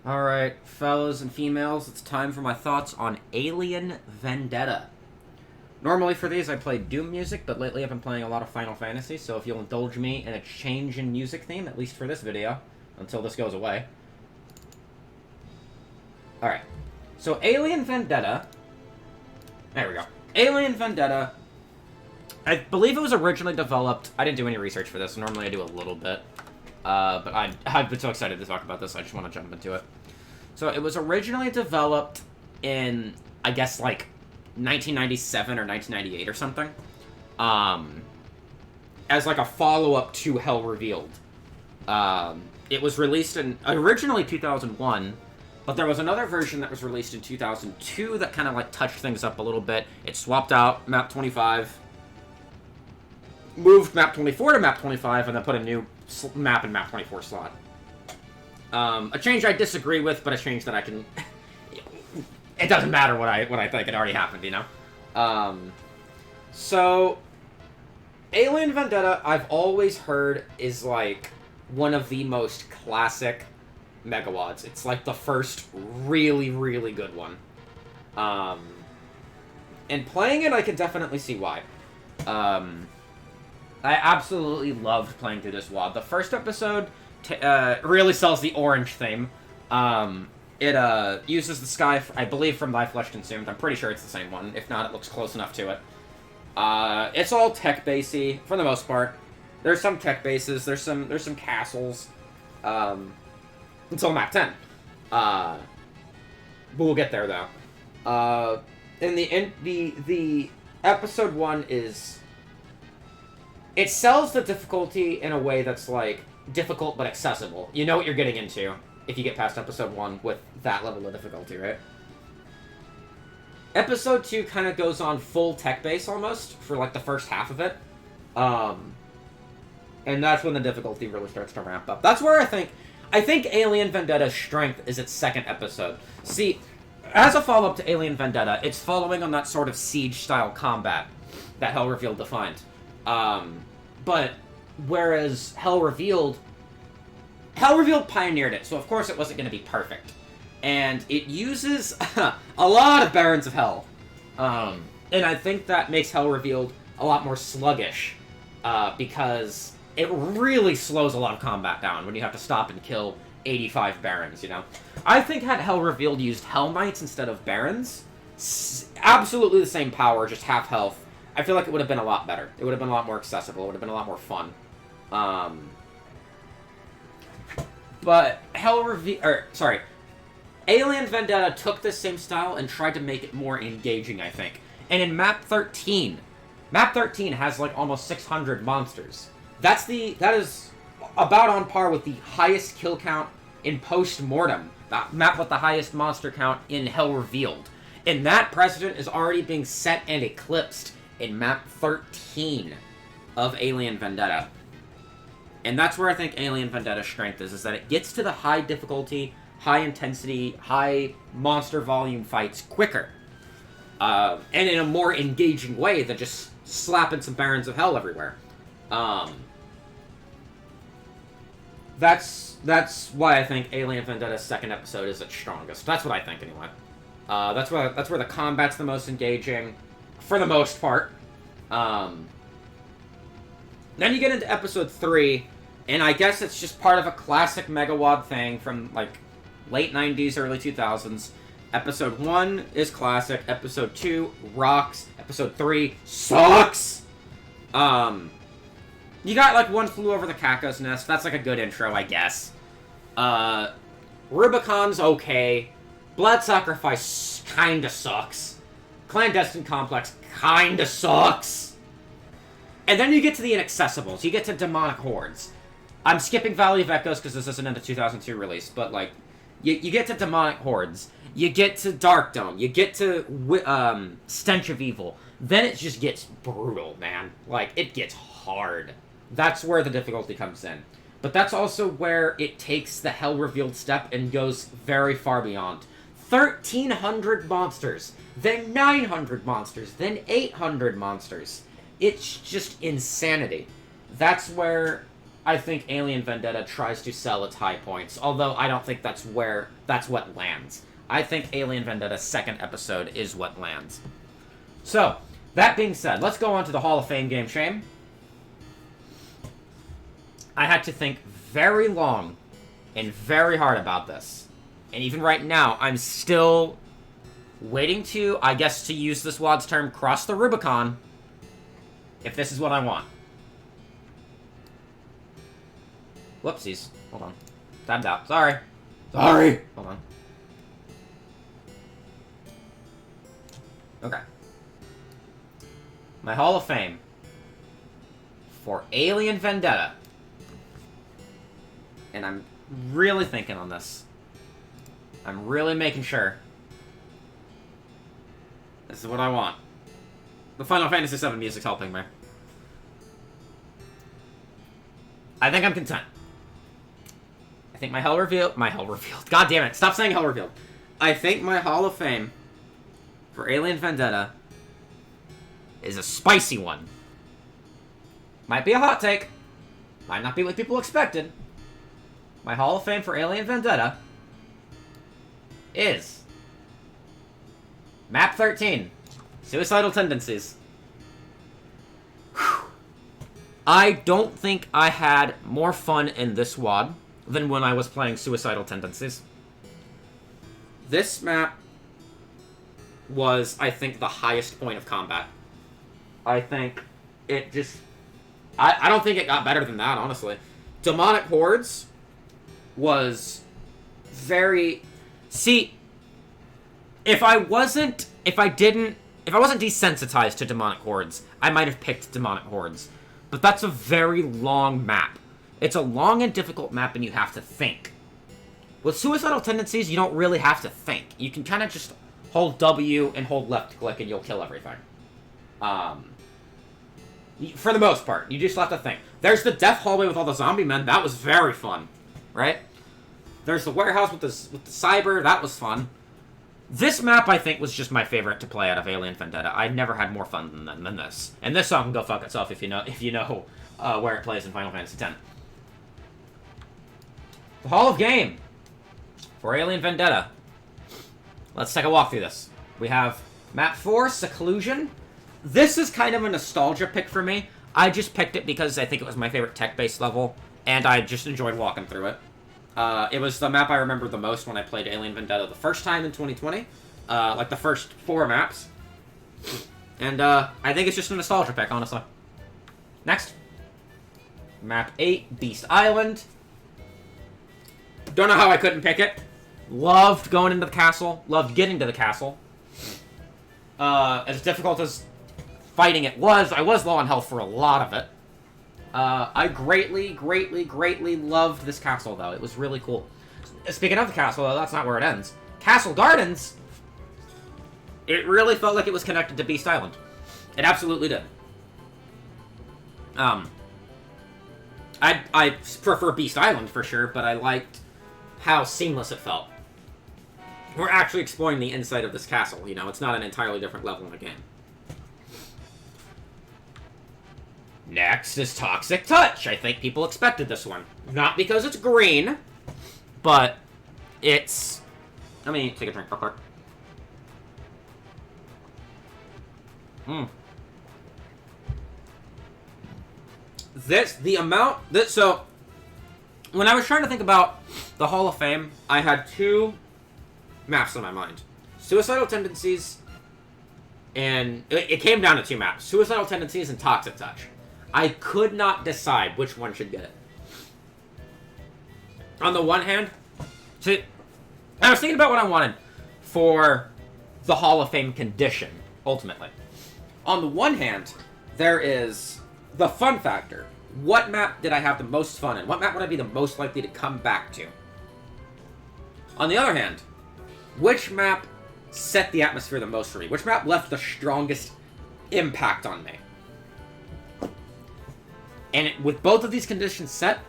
Alright, fellas and females, it's time for my thoughts on Alien Vendetta. Normally for these I play Doom music, but lately I've been playing a lot of Final Fantasy, so if you'll indulge me in a change in music theme, at least for this video, until this goes away. Alright, so Alien Vendetta... There we go. Alien Vendetta, I believe it was originally developed... I didn't do any research for this, normally I do a little bit. But I've been so excited to talk about this, I just want to jump into it. So, it was originally developed in, I guess, like, 1997 or 1998 or something. As, like, a follow-up to Hell Revealed. It was released in, originally 2001, but there was another version that was released in 2002 that kind of, like, touched things up a little bit. It swapped out Map 25, moved Map 24 to Map 25, and then put a new map in Map 24 slot. A change I disagree with, but a change that I can... it doesn't matter what I think, it already happened, you know? So... Alien Vendetta, I've always heard, is, like, one of the most classic Megawads. It's, like, the first really, really good one. And playing it, I can definitely see why. I absolutely loved playing through this WoD. The first episode really sells the orange theme. It uses the sky, I believe, from Thy Flesh Consumed. I'm pretty sure it's the same one. If not, it looks close enough to it. It's all tech-basy, for the most part. There's some tech bases, there's some castles. Until map 10. But we'll get there, though. The episode 1 is... It sells the difficulty in a way that's, like, difficult but accessible. You know what you're getting into if you get past episode 1 with that level of difficulty, right? Episode 2 kind of goes on full tech base, almost, for, like, the first half of it. And that's when the difficulty really starts to ramp up. That's where I think Alien Vendetta's strength is its second episode. See, as a follow-up to Alien Vendetta, it's following on that sort of siege-style combat that Hell Revealed defined. But whereas Hell Revealed pioneered it, so of course it wasn't going to be perfect. And it uses a lot of Barons of Hell. And I think that makes Hell Revealed a lot more sluggish, because it really slows a lot of combat down when you have to stop and kill 85 Barons, you know? I think had Hell Revealed used Hell Knights instead of Barons, absolutely the same power, just half health, I feel like it would have been a lot better. It would have been a lot more accessible. It would have been a lot more fun. But Alien Vendetta took this same style and tried to make it more engaging, I think. And in Map 13 has like almost 600 monsters. That is about on par with the highest kill count in Post-Mortem. That map with the highest monster count in Hell Revealed. And that precedent is already being set and eclipsed in Map 13 of Alien Vendetta. And that's where I think Alien Vendetta's strength is that it gets to the high difficulty, high intensity, high monster volume fights quicker. And in a more engaging way than just slapping some Barons of Hell everywhere. That's why I think Alien Vendetta's second episode is its strongest. That's what I think, anyway. That's where the combat's the most engaging, for the most part. Then you get into episode 3, and I guess it's just part of a classic Megawad thing from, like, late 90s, early 2000s. Episode 1 is classic, episode 2 rocks, episode 3 sucks! You got, like, One Flew Over the Cuckoo's Nest, that's, like, a good intro, I guess. Rubicon's okay. Blood Sacrifice kinda sucks. Clandestine Complex kinda sucks. And then you get to the inaccessibles. You get to Demonic Hordes. I'm skipping Valley of Echoes because this isn't in the 2002 release, but, like, you get to Demonic Hordes. You get to Dark Dome. You get to Stench of Evil. Then it just gets brutal, man. Like, it gets hard. That's where the difficulty comes in. But that's also where it takes the Hell Revealed step and goes very far beyond. 1,300 monsters, then 900 monsters, then 800 monsters. It's just insanity. That's where I think Alien Vendetta tries to sell its high points, although I don't think that's what lands. I think Alien Vendetta's second episode is what lands. So, that being said, let's go on to the Hall of Fame game, Shame. I had to think very long and very hard about this. And even right now, I'm still waiting to, I guess to use this WOD's term, cross the Rubicon, if this is what I want. Whoopsies. Hold on. Tabbed out. Sorry. Sorry! Hold on. Okay. My Hall of Fame for Alien Vendetta. And I'm really thinking on this. I'm really making sure. This is what I want. The Final Fantasy VII music's helping me. I think I'm content. I think my Hell Revealed... God damn it. Stop saying Hell Revealed. I think my Hall of Fame for Alien Vendetta is a spicy one. Might be a hot take. Might not be what people expected. My Hall of Fame for Alien Vendetta is Map 13, Suicidal Tendencies. Whew. I don't think I had more fun in this WOD than when I was playing Suicidal Tendencies. This map was, I think, the highest point of combat. I think it just... I don't think it got better than that, honestly. Demonic Hordes was very... See, if I wasn't desensitized to Demonic Hordes, I might have picked Demonic Hordes. But that's a very long map. It's a long and difficult map, and you have to think. With Suicidal Tendencies, you don't really have to think. You can kind of just hold W and hold left click, and you'll kill everything. For the most part, you just have to think. There's the death hallway with all the zombie men. That was very fun, right? There's the warehouse with the cyber. That was fun. This map, I think, was just my favorite to play out of Alien Vendetta. I never had more fun than this. And this song can go fuck itself if you know where it plays in Final Fantasy X. The Hall of Game for Alien Vendetta. Let's take a walk through this. We have Map 4, Seclusion. This is kind of a nostalgia pick for me. I just picked it because I think it was my favorite tech-based level, and I just enjoyed walking through it. It was the map I remember the most when I played Alien Vendetta the first time in 2020. Like the first 4 maps. And I think it's just a nostalgia pick, honestly. Next. Map 8, Beast Island. Don't know how I couldn't pick it. Loved going into the castle. Loved getting to the castle. As difficult as fighting it was, I was low on health for a lot of it. I greatly loved this castle, though. It was really cool. Speaking of the castle, though, that's not where it ends. Castle Gardens, it really felt like it was connected to Beast Island. It absolutely did. I prefer Beast Island, for sure, but I liked how seamless it felt. We're actually exploring the inside of this castle, you know? It's not an entirely different level in the game. Next is Toxic Touch. I think people expected this one. Not because it's green, but it's... Let me take a drink real quick. So, when I was trying to think about the Hall of Fame, I had 2 maps in my mind. Suicidal Tendencies, and it came down to 2 maps. Suicidal Tendencies and Toxic Touch. I could not decide which one should get it. On the one hand, I was thinking about what I wanted for the Hall of Fame condition, ultimately. On the one hand, there is the fun factor. What map did I have the most fun in? What map would I be the most likely to come back to? On the other hand, which map set the atmosphere the most for me? Which map left the strongest impact on me? And with both of these conditions set,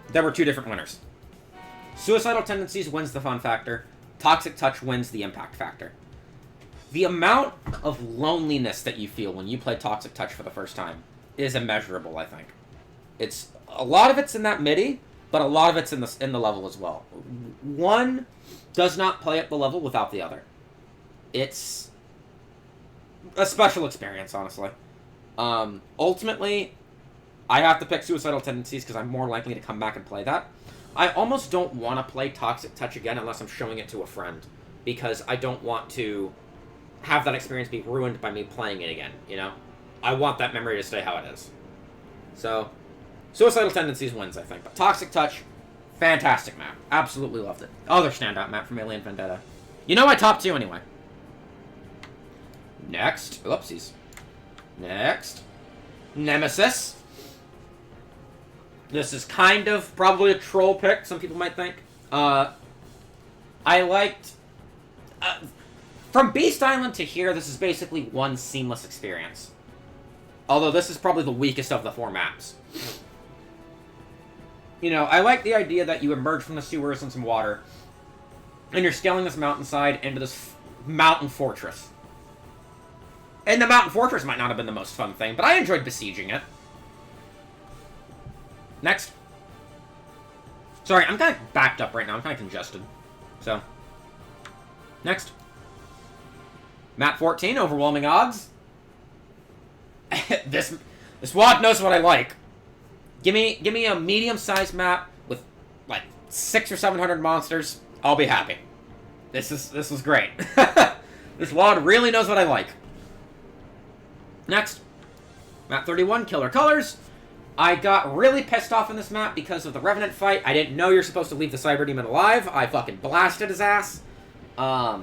there were 2 different winners. Suicidal Tendencies wins the fun factor. Toxic Touch wins the impact factor. The amount of loneliness that you feel when you play Toxic Touch for the first time is immeasurable, I think. It's a lot of it's in that MIDI, but a lot of it's in the level as well. One does not play up the level without the other. It's a special experience, honestly. Ultimately, I have to pick Suicidal Tendencies because I'm more likely to come back and play that. I almost don't want to play Toxic Touch again unless I'm showing it to a friend, because I don't want to have that experience be ruined by me playing it again, you know? I want that memory to stay how it is. So, Suicidal Tendencies wins, I think. But Toxic Touch, fantastic map. Absolutely loved it. Other standout map from Alien Vendetta. You know my top 2 anyway. Next. Oopsies. Next. Nemesis. This is kind of probably a troll pick, some people might think. I liked... from Beast Island to here, this is basically one seamless experience. Although this is probably the weakest of the 4 maps. You know, I like the idea that you emerge from the sewers and some water, and you're scaling this mountainside into this mountain fortress. And the mountain fortress might not have been the most fun thing, but I enjoyed besieging it. Next. Sorry, I'm kind of backed up right now. I'm kind of congested. So. Next. Map 14, Overwhelming Odds. This WAD knows what I like. Give me a medium-sized map with, like, 600 or 700 monsters. I'll be happy. This is great. This WAD really knows what I like. Next. Map 31, Killer Colors. I got really pissed off in this map because of the Revenant fight. I didn't know you're supposed to leave the Cyber Demon alive. I fucking blasted his ass. But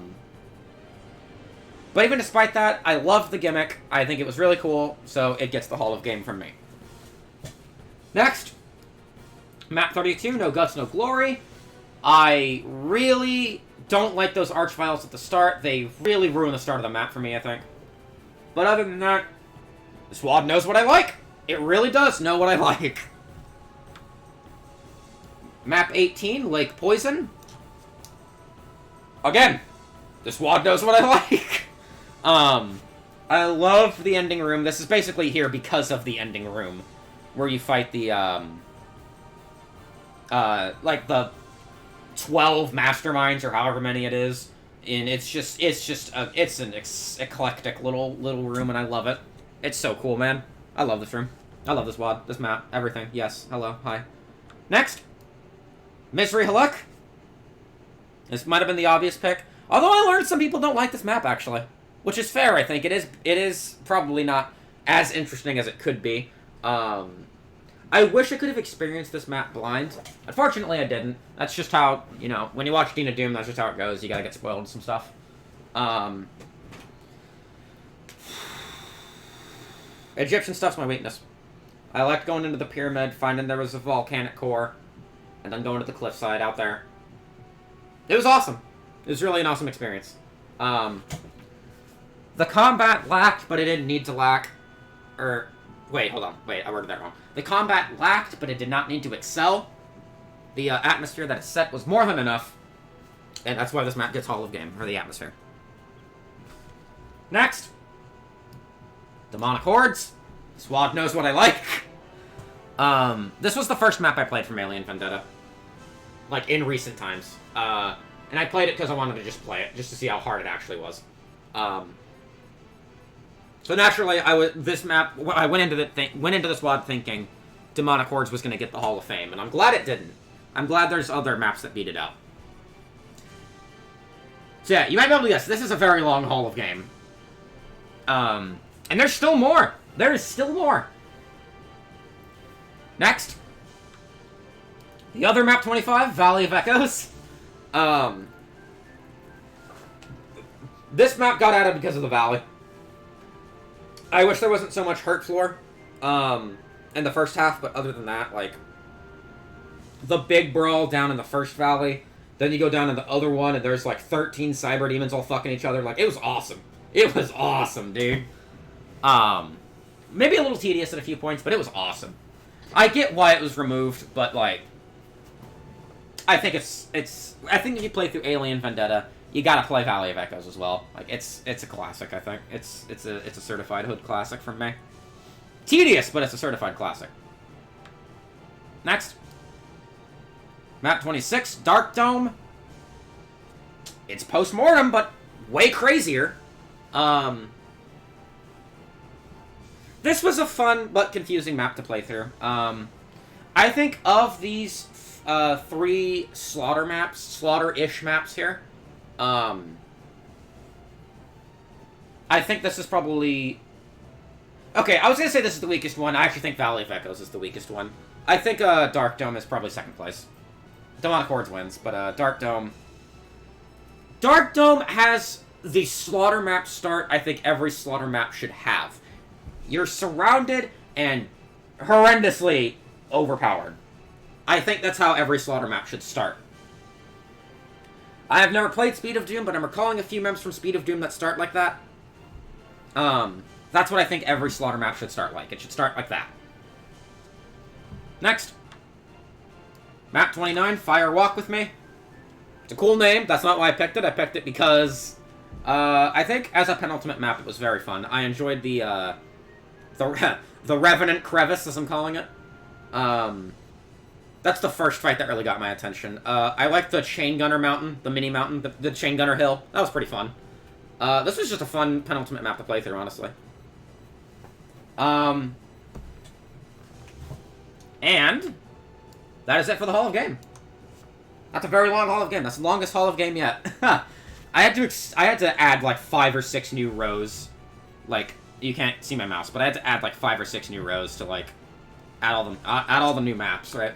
even despite that, I loved the gimmick. I think it was really cool, so it gets the Hall of Game from me. Next. Map 32, No Guts, No Glory. I really don't like those Archviles at the start. They really ruin the start of the map for me, I think. But other than that, this WAD knows what I like. It really does know what I like. Map 18, Lake Poison. Again, this WAD knows what I like. I love the ending room. This is basically here because of the ending room, where you fight the, like the 12 masterminds or however many it is. And it's an eclectic little room, and I love it. It's so cool, man. I love this room. I love this WAD, this map, everything. Yes, hello, hi. Next. Misery Haluk. This might have been the obvious pick. Although I learned some people don't like this map, actually. Which is fair, I think. It is probably not as interesting as it could be. I wish I could have experienced this map blind. Unfortunately, I didn't. That's just how, you know, when you watch Dina Doom, that's just how it goes. You gotta get spoiled with some stuff. Egyptian stuff's my weakness. I liked going into the pyramid, finding there was a volcanic core, and then going to the cliffside out there. It was awesome. It was really an awesome experience. The combat lacked, but it didn't need to lack. Wait, hold on. Wait, I worded that wrong. The combat lacked, but it did not need to excel. The atmosphere that it set was more than enough, and that's why this map gets Hall of Game, or the atmosphere. Next. Demonic Hordes. Swad knows what I like. This was the first map I played from Alien Vendetta. Like, in recent times. And I played it because I wanted to just play it, just to see how hard it actually was. So naturally, I went into this WAD thinking Demonic Hordes was going to get the Hall of Fame, and I'm glad it didn't. I'm glad there's other maps that beat it out. So yeah, you might be able to guess, this is a very long Hall of Game. And there's still more! There is still more! Next. The other map 25, Valley of Echoes. This map got added because of the Valley. I wish there wasn't so much hurt floor in the first half, but other than that, like, the big brawl down in the first Valley, then you go down in the other one, and there's like 13 cyber demons all fucking each other. Like, it was awesome. It was awesome, dude. Maybe a little tedious at a few points, but it was awesome. I get why it was removed, but like, I think I think if you play through Alien Vendetta, you gotta play Valley of Echoes as well. Like, it's a classic, I think. It's a certified hood classic from me. Tedious, but it's a certified classic. Next. Map 26, Dark Dome. It's post-mortem, but way crazier. This was a fun but confusing map to play through. I think of these 3 slaughter-ish maps here, I think this is probably... Okay, I was going to say this is the weakest one. I actually think Valley of Echoes is the weakest one. I think Dark Dome is probably second place. Demonic Hordes wins, but Dark Dome... Dark Dome has the slaughter map start I think every slaughter map should have. You're surrounded and horrendously overpowered. I think that's how every slaughter map should start. I have never played Speed of Doom, but I'm recalling a few maps from Speed of Doom that start like that. That's what I think every slaughter map should start like. It should start like that. Next. Map 29, Fire Walk With Me. It's a cool name. That's not why I picked it. I picked it because I think as a penultimate map, it was very fun. I enjoyed the Revenant Crevice, as I'm calling it. That's the first fight that really got my attention. I liked the Chain Gunner Mountain, the mini mountain, the Chain Gunner Hill. That was pretty fun. This was just a fun penultimate map to play through, honestly. And that is it for the Hall of Game. That's a very long Hall of Game. That's the longest Hall of Game yet. I had to add like 5 or 6 new rows. Like, you can't see my mouse, but I had to add like 5 or 6 new rows to like add all the new maps, right?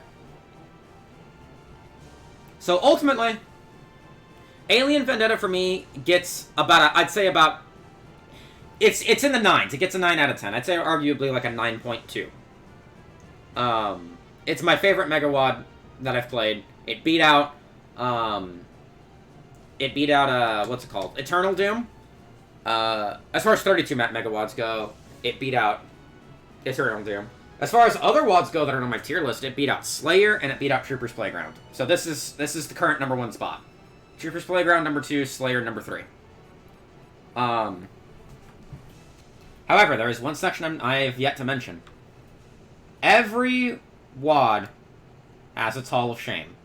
So ultimately, Alien Vendetta for me gets about I'd say about it's in the 9s. It gets a 9 out of 10. I'd say arguably like a 9.2. It's my favorite Megawad that I've played. It beat out what's it called? Eternal Doom. As far as 32 map Megawads go, it beat out Eternal Doom. As far as other WADs go that are on my tier list, it beat out Slayer and it beat out Troopers Playground. So this is the current number 1 spot. Troopers Playground number 2, Slayer number 3. However, there is one section I have yet to mention. Every WAD has its Hall of Shame.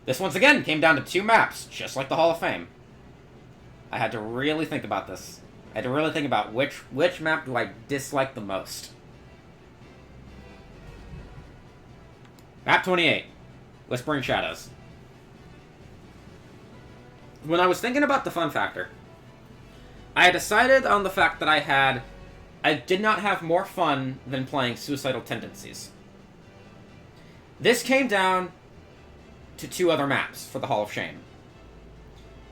This once again came down to 2 maps, just like the Hall of Fame. I had to really think about this. I had to really think about which map do I dislike the most. Map 28, Whispering Shadows. When I was thinking about the fun factor, I had decided on the fact that I did not have more fun than playing Suicidal Tendencies. This came down to 2 other maps for the Hall of Shame.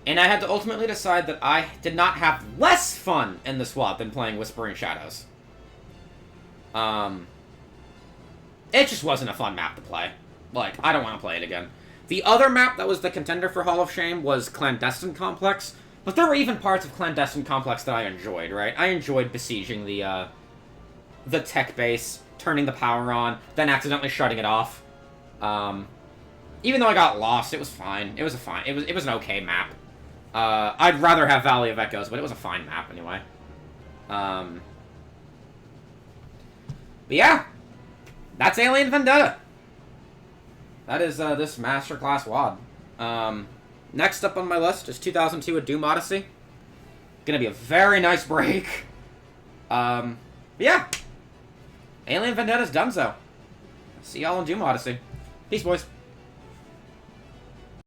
And I had to ultimately decide that I did not have less fun in the SWAT than playing Whispering Shadows. It just wasn't a fun map to play. Like, I don't want to play it again. The other map that was the contender for Hall of Shame was Clandestine Complex, but there were even parts of Clandestine Complex that I enjoyed, right? I enjoyed besieging the tech base, turning the power on, then accidentally shutting it off. Even though I got lost, it was fine. It was an okay map. I'd rather have Valley of Echoes, but it was a fine map anyway. But yeah, that's Alien Vendetta. That is this Masterclass WAD. Next up on my list is 2002 A Doom Odyssey. Gonna be a very nice break. Yeah. Alien Vendetta's done so. See y'all in Doom Odyssey. Peace, boys.